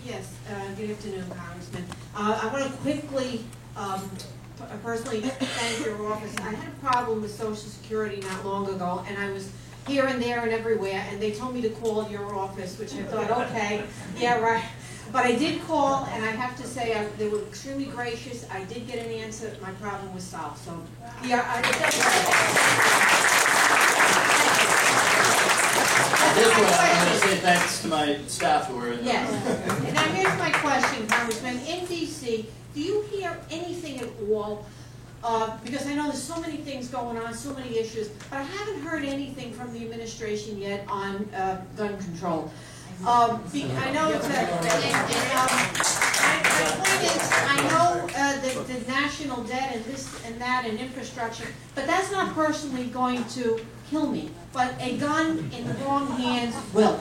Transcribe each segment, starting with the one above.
Yes, good afternoon, Congressman. I want to quickly personally thank your office. I had a problem with Social Security not long ago, and I was here and there and everywhere, and they told me to call your office, which I thought, okay, yeah, right. But I did call, and I have to say they were extremely gracious. I did get an answer. My problem was solved. So, yeah, At this point, I'm going to say thanks to my staff who were in the room. And now here's my question, Congressman. In D.C., do you hear anything at all? Because I know there's so many things going on, so many issues, but I haven't heard anything from the administration yet on gun control. I know that, my point is, I know the national debt and this and that and infrastructure, but that's not personally going to kill me. But a gun in the wrong hands will.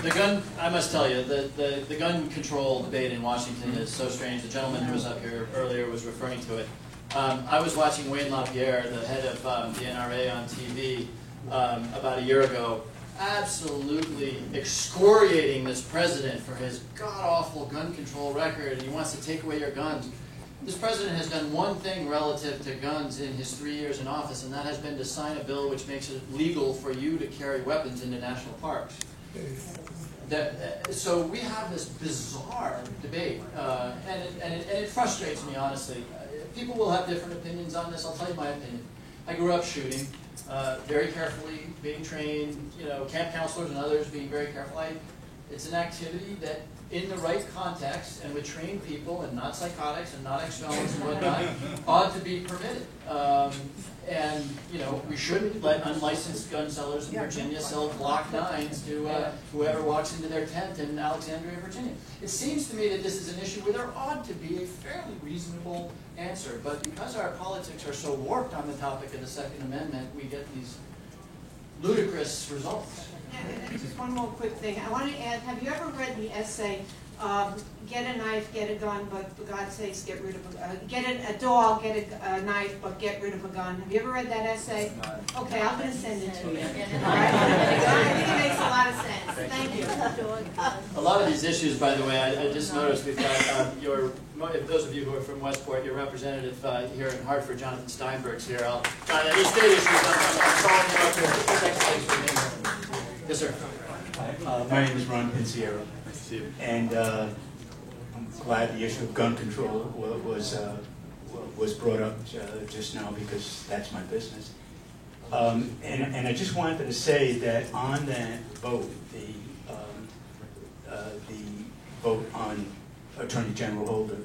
The gun, I must tell you, the gun control debate in Washington is so strange. The gentleman who was up here earlier was referring to it. I was watching Wayne LaPierre, the head of the NRA, on TV about a year ago, absolutely excoriating this president for his god-awful gun control record, and he wants to take away your guns. This president has done one thing relative to guns in his 3 years in office, and that has been to sign a bill which makes it legal for you to carry weapons into national parks. So we have this bizarre debate, and it frustrates me, honestly. People will have different opinions on this. I'll tell you my opinion. I grew up shooting, very carefully, being trained, camp counselors and others being very careful. It's an activity that, in the right context and with trained people and not psychotics and not ex-felons and whatnot, ought to be permitted. And we shouldn't let unlicensed gun sellers in Virginia sell Glock 9s to whoever walks into their tent in Alexandria, Virginia. It seems to me that this is an issue where there ought to be a fairly reasonable answer, but because our politics are so warped on the topic of the Second Amendment, we get these ludicrous results. And just one more quick thing. I want to add, have you ever read the essay, get a knife, get a gun, but for God's sakes, get rid of a dog, get a knife, but get rid of a gun? Have you ever read that essay? Okay, I'm going to send it to you. All right? I think it makes a lot of sense. Thank you. A lot of these issues, by the way, I just noticed we've got those of you who are from Westport, your representative here in Hartford, Jonathan Steinberg's here. These state issues, I'm calling you up here. Thanks for being here. Yes, sir. My name is Ron Pinciero, and I'm glad the issue of gun control was brought up just now because that's my business. And I just wanted to say that on that vote, the vote on Attorney General Holder,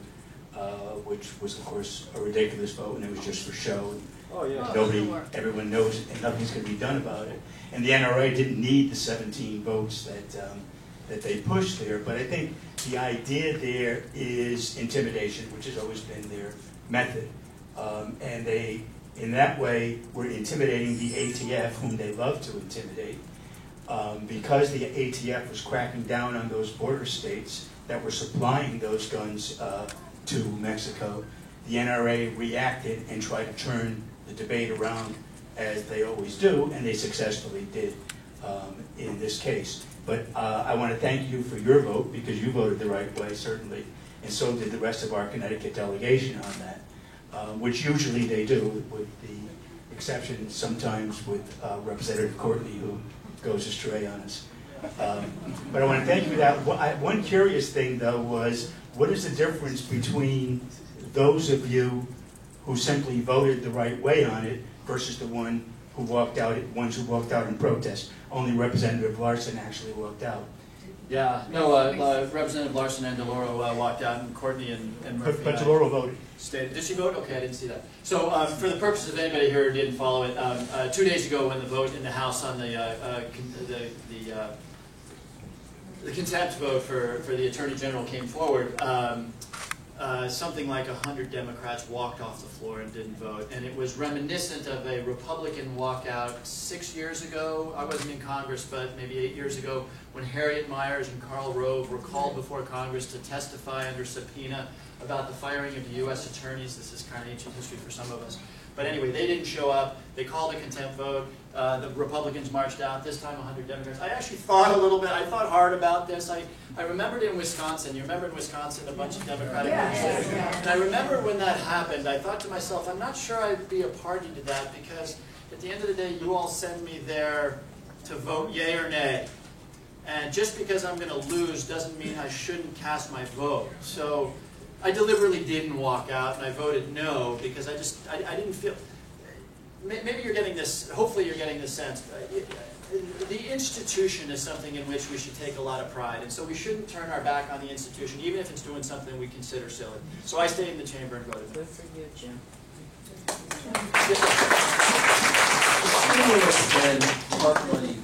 which was of course a ridiculous vote, and it was just for show. Oh yeah. Everyone knows it, and nothing's going to be done about it. And the NRA didn't need the 17 votes that they pushed there, but I think the idea there is intimidation, which has always been their method. And they, in that way, were intimidating the ATF, whom they love to intimidate, because the ATF was cracking down on those border states that were supplying those guns to Mexico. The NRA reacted and tried to turn the debate around, as they always do, and they successfully did in this case. But I want to thank you for your vote, because you voted the right way, certainly, and so did the rest of our Connecticut delegation on that, which usually they do, with the exception sometimes with Representative Courtney, who goes astray on us. But I want to thank you for that. One curious thing, though, was what is the difference between those of you who simply voted the right way on it versus the ones who walked out in protest? Only Representative Larson actually walked out. Yeah, no, Representative Larson and DeLauro walked out, and Courtney and Murphy. But DeLauro voted. Did she vote? Okay, I didn't see that. So for the purposes of anybody here who didn't follow it, 2 days ago when the vote in the House on the contempt vote for the Attorney General came forward, something like 100 Democrats walked off the floor and didn't vote. And it was reminiscent of a Republican walkout 6 years ago. I wasn't in Congress, but maybe 8 years ago, when Harriet Miers and Karl Rove were called before Congress to testify under subpoena about the firing of the U.S. attorneys. This is kind of ancient history for some of us. But anyway, they didn't show up. They called a contempt vote. The Republicans marched out. This time 100 Democrats. I actually thought a little bit. I thought hard about this. I remembered in Wisconsin. You remember in Wisconsin a bunch of Democratic legislators? And I remember when that happened, I thought to myself, I'm not sure I'd be a party to that because at the end of the day, you all send me there to vote yay or nay. And just because I'm going to lose doesn't mean I shouldn't cast my vote. So I deliberately didn't walk out, and I voted no because I didn't feel. Maybe you're getting this. Hopefully, you're getting this sense. The institution is something in which we should take a lot of pride, and so we shouldn't turn our back on the institution, even if it's doing something we consider silly. So I stayed in the chamber and voted. Good for you, Jim. The stimulus and park money